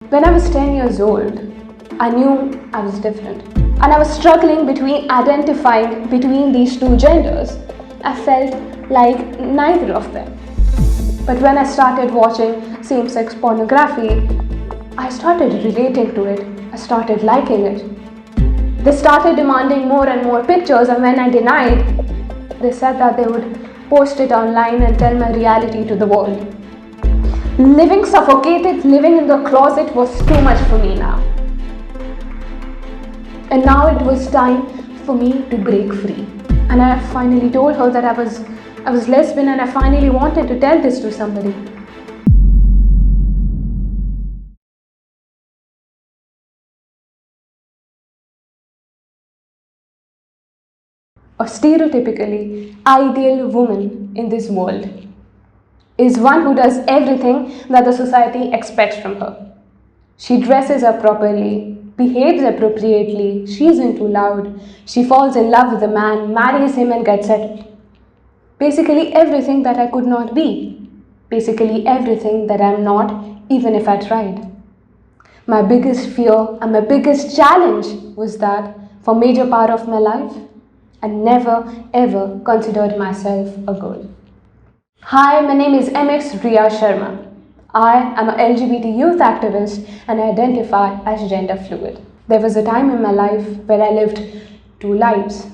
When I was 10 years old, I knew I was different. And I was struggling between identifying between these two genders. I felt like neither of them. But when I started watching same-sex pornography, I started relating to it. I started liking it. They started demanding more and more pictures, and when I denied, they said that they would post it online and tell my reality to the world. Living suffocated, living in the closet was too much for me now. And now it was time for me to break free. And I finally told her that I was lesbian, and I finally wanted to tell this to somebody. A stereotypically ideal woman in this world is one who does everything that the society expects from her. She dresses up properly, behaves appropriately, she isn't too loud, she falls in love with a man, marries him and gets settled. Basically everything that I could not be. Basically everything that I'm not, even if I tried. My biggest fear and my biggest challenge was that for a major part of my life, I never ever considered myself a girl. Hi, my name is MX Ria Sharma. I am an LGBT youth activist and I identify as gender fluid. There was a time in my life where I lived two lives.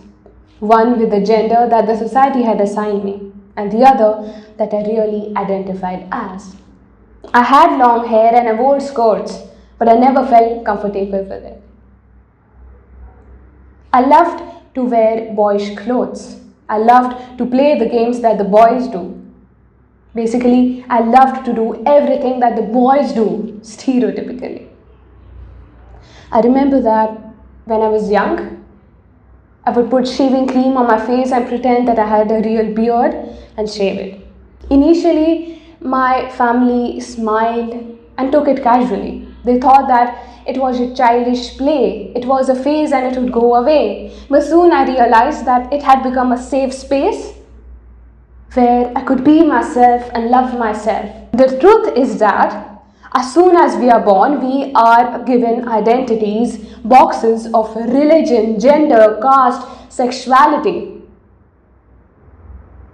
One with the gender that the society had assigned me, and the other that I really identified as. I had long hair and I wore skirts, but I never felt comfortable with it. I loved to wear boyish clothes. I loved to play the games that the boys do. Basically, I loved to do everything that the boys do, stereotypically. I remember that when I was young, I would put shaving cream on my face and pretend that I had a real beard and shave it. Initially, my family smiled and took it casually. They thought that it was a childish play, it was a phase and it would go away. But soon I realized that it had become a safe space where I could be myself and love myself. The truth is that as soon as we are born, we are given identities, boxes of religion, gender, caste, sexuality.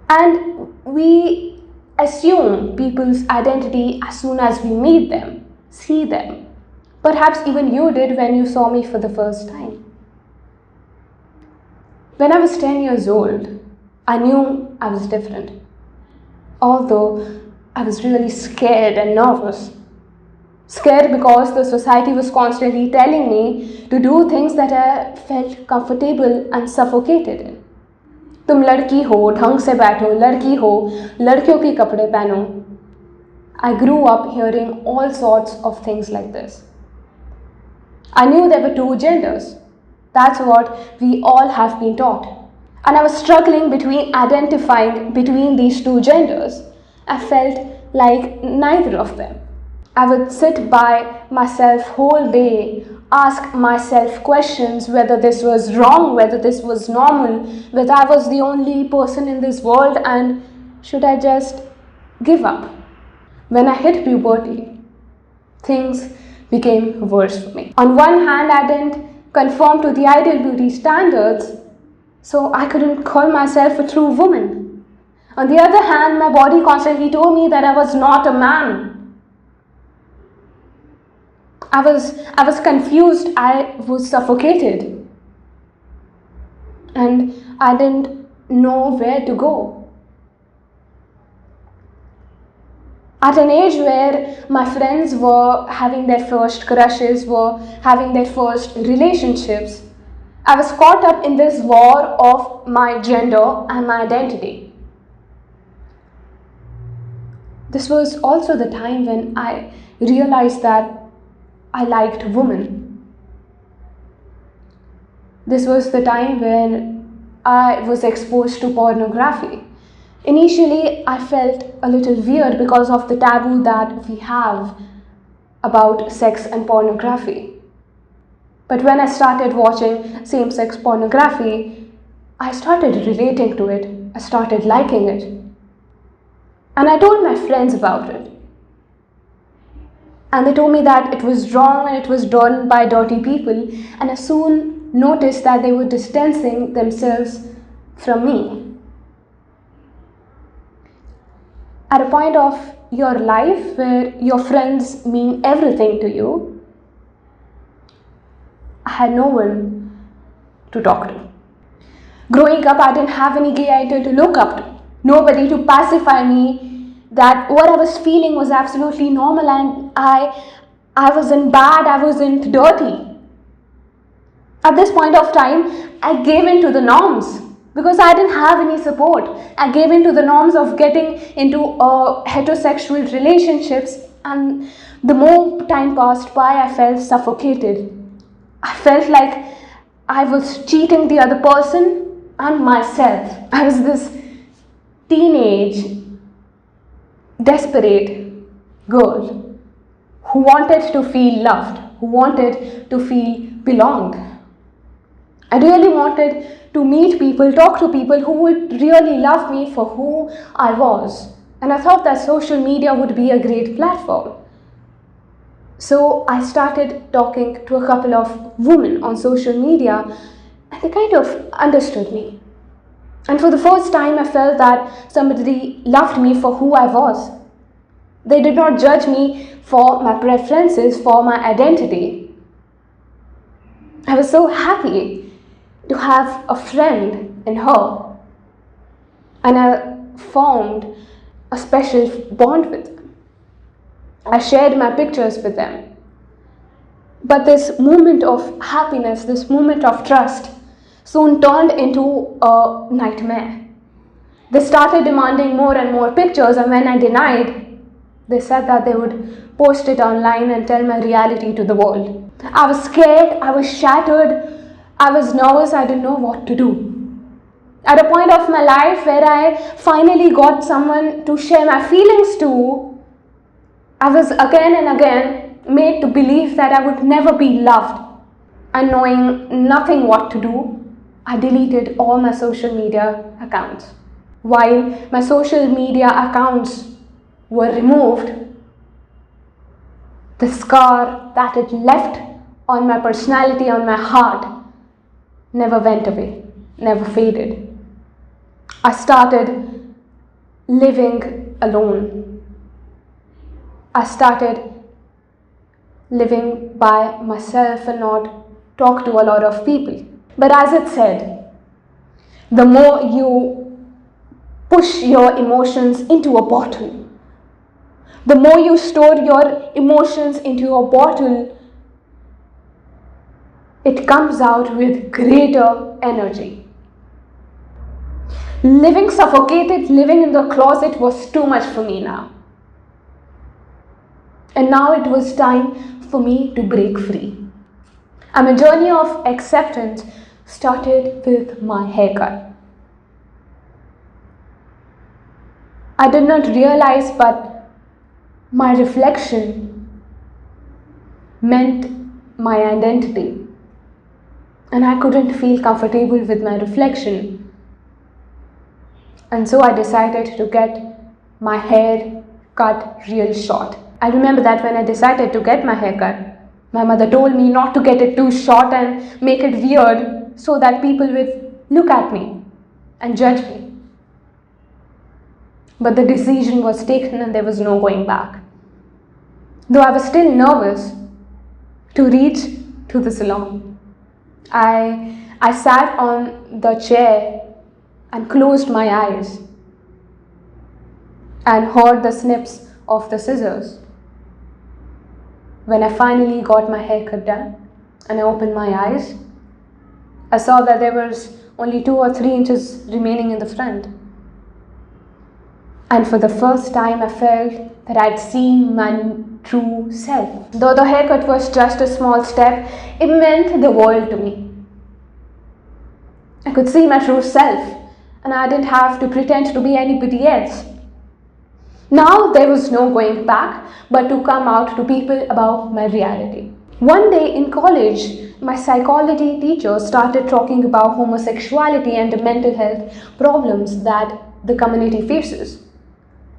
And we assume people's identity as soon as we meet them, see them. Perhaps even you did when you saw me for the first time. When I was 10 years old, I knew I was different. Although I was really scared and nervous. Scared because the society was constantly telling me to do things that I felt comfortable and suffocated in. तुम लड़की हो, ढंग से बैठो, लड़की हो, लड़कियों के कपड़े पहनो. I grew up hearing all sorts of things like this. I knew there were two genders. That's what we all have been taught. And I was struggling between identifying between these two genders. I felt like neither of them. I would sit by myself whole day, ask myself questions whether this was wrong, whether this was normal, whether I was the only person in this world, and should I just give up? When I hit puberty, things became worse for me. On one hand, I didn't conform to the ideal beauty standards, so I couldn't call myself a true woman. On the other hand, my body constantly told me that I was not a man. I was confused, I was suffocated, and I didn't know where to go. At an age where my friends were having their first crushes, were having their first relationships, I was caught up in this war of my gender and my identity. This was also the time when I realized that I liked women. This was the time when I was exposed to pornography. Initially, I felt a little weird because of the taboo that we have about sex and pornography. But when I started watching same-sex pornography, I started relating to it. I started liking it. And I told my friends about it. And they told me that it was wrong and it was done by dirty people. And I soon noticed that they were distancing themselves from me. At a point of your life where your friends mean everything to you, I had no one to talk to. Growing up, I didn't have any gay idol to look up to. Nobody to pacify me that what I was feeling was absolutely normal and I wasn't bad, I wasn't dirty. At this point of time, I gave in to the norms because I didn't have any support. I gave in to the norms of getting into heterosexual relationships, and the more time passed by, I felt suffocated. I felt like I was cheating the other person and myself. I was this teenage, desperate girl who wanted to feel loved, who wanted to feel belonged. I really wanted to meet people, talk to people who would really love me for who I was. And I thought that social media would be a great platform. So I started talking to a couple of women on social media, and they kind of understood me. And for the first time, I felt that somebody loved me for who I was. They did not judge me for my preferences, for my identity. I was so happy to have a friend in her, and I formed a special bond with them. I shared my pictures with them. But this moment of happiness, this moment of trust, soon turned into a nightmare. They started demanding more and more pictures, and when I denied, they said that they would post it online and tell my reality to the world. I was scared, I was shattered, I was nervous, I didn't know what to do. At a point of my life where I finally got someone to share my feelings to, I was again and again made to believe that I would never be loved. And knowing nothing what to do, I deleted all my social media accounts. While my social media accounts were removed, the scar that it left on my personality, on my heart, never went away, never faded. I started living alone. I started living by myself and not talk to a lot of people. But as it said, the more you push your emotions into a bottle, the more you store your emotions into a bottle, it comes out with greater energy. Living suffocated, living in the closet was too much for me now. And now it was time for me to break free. And my journey of acceptance started with my haircut. I did not realize, but my reflection meant my identity. And I couldn't feel comfortable with my reflection. And so I decided to get my hair cut real short. I remember that when I decided to get my hair cut, my mother told me not to get it too short and make it weird so that people would look at me and judge me. But the decision was taken and there was no going back. Though I was still nervous to reach to the salon, I sat on the chair and closed my eyes and heard the snips of the scissors. When I finally got my haircut done and I opened my eyes, I saw that there was only 2 or 3 inches remaining in the front. And for the first time, I felt that I'd seen my true self. Though the haircut was just a small step, it meant the world to me. I could see my true self, and I didn't have to pretend to be anybody else. Now there was no going back, but to come out to people about my reality. One day in college, my psychology teacher started talking about homosexuality and the mental health problems that the community faces.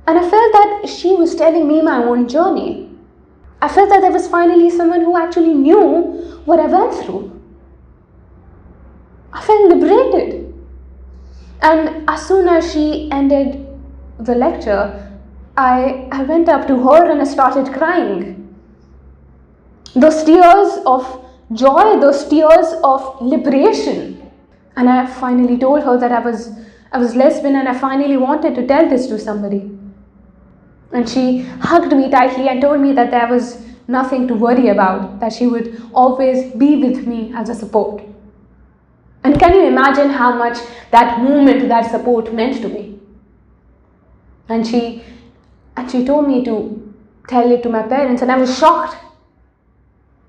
And I felt that she was telling me my own journey. I felt that there was finally someone who actually knew what I went through. I felt liberated. And as soon as she ended the lecture, I went up to her and I started crying. Those tears of joy, those tears of liberation. And I finally told her that I was lesbian and I finally wanted to tell this to somebody. And she hugged me tightly and told me that there was nothing to worry about, that she would always be with me as a support. And can you imagine how much that moment, that support meant to me? And she told me to tell it to my parents, and I was shocked.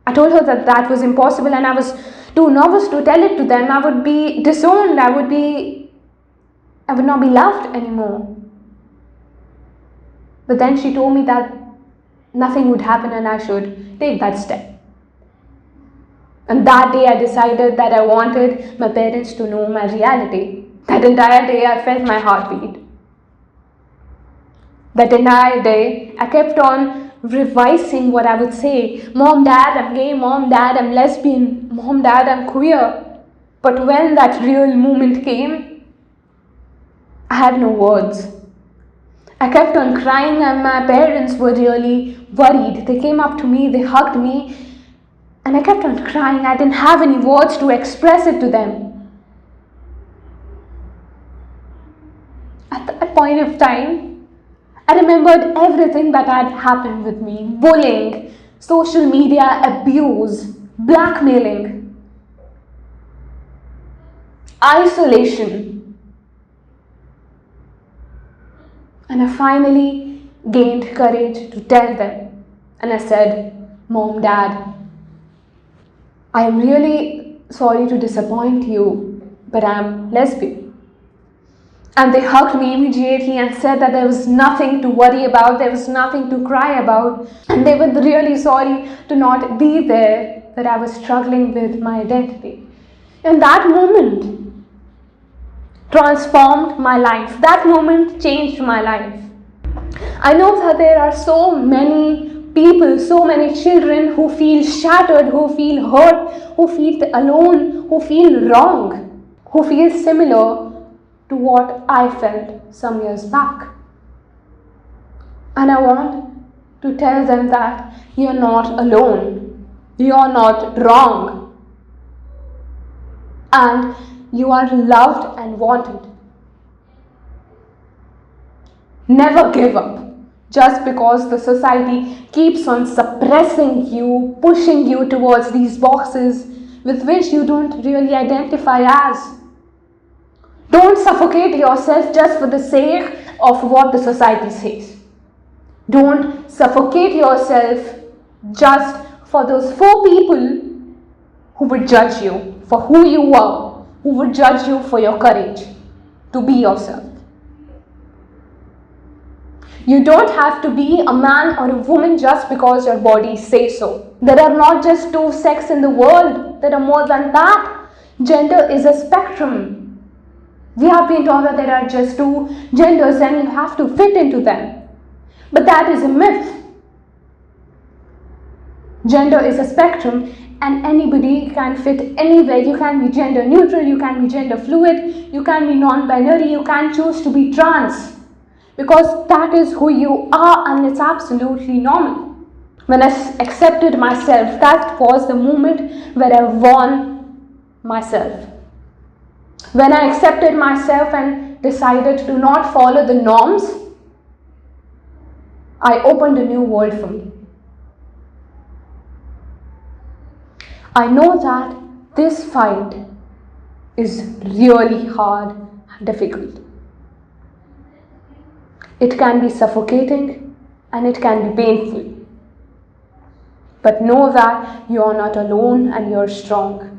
I told her that that was impossible and I was too nervous to tell it to them. I would be disowned, I would not be loved anymore. But then she told me that nothing would happen and I should take that step. And that day I decided that I wanted my parents to know my reality. That entire day I felt my heartbeat. That entire day I kept on revising what I would say. Mom, Dad, I'm gay. Mom, Dad, I'm lesbian. Mom, Dad, I'm queer. But when that real moment came, I had no words. I kept on crying and my parents were really worried. They came up to me, they hugged me, and I kept on crying. I didn't have any words to express it to them. At that point of time, I remembered everything that had happened with me. Bullying, social media abuse, blackmailing, isolation. And I finally gained courage to tell them. And I said, Mom, Dad, I am really sorry to disappoint you, but I'm lesbian. And they hugged me immediately and said that there was nothing to worry about, there was nothing to cry about. And they were really sorry to not be there, that I was struggling with my identity. And that moment transformed my life. That moment changed my life. I know that there are so many people, so many children who feel shattered, who feel hurt, who feel alone, who feel wrong, who feel similar to what I felt some years back. And I want to tell them that you're not alone, you're not wrong, and you are loved and wanted. Never give up just because the society keeps on suppressing you, pushing you towards these boxes with which you don't really identify as. Don't suffocate yourself just for the sake of what the society says. Don't suffocate yourself just for those 4 people who would judge you for who you are, who would judge you for your courage to be yourself. You don't have to be a man or a woman just because your body says so. There are not just 2 sexes in the world, there are more than that. Gender is a spectrum. We have been taught that there are just 2 genders and you have to fit into them. But that is a myth. Gender is a spectrum and anybody can fit anywhere. You can be gender neutral, you can be gender fluid, you can be non-binary, you can choose to be trans. Because that is who you are and it's absolutely normal. When I accepted myself, that was the moment where I won myself. When I accepted myself and decided to not follow the norms, I opened a new world for me. I know that this fight is really hard and difficult. It can be suffocating and it can be painful. But know that you are not alone and you are strong.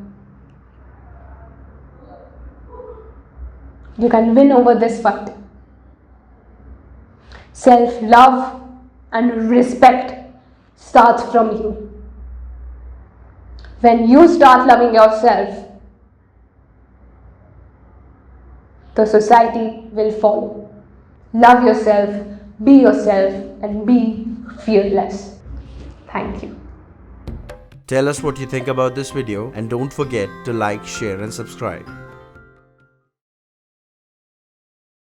You can win over this fight. Self-love and respect starts from you. When you start loving yourself, the society will follow. Love yourself, be yourself, and be fearless. Thank you. Tell us what you think about this video and don't forget to like, share and subscribe.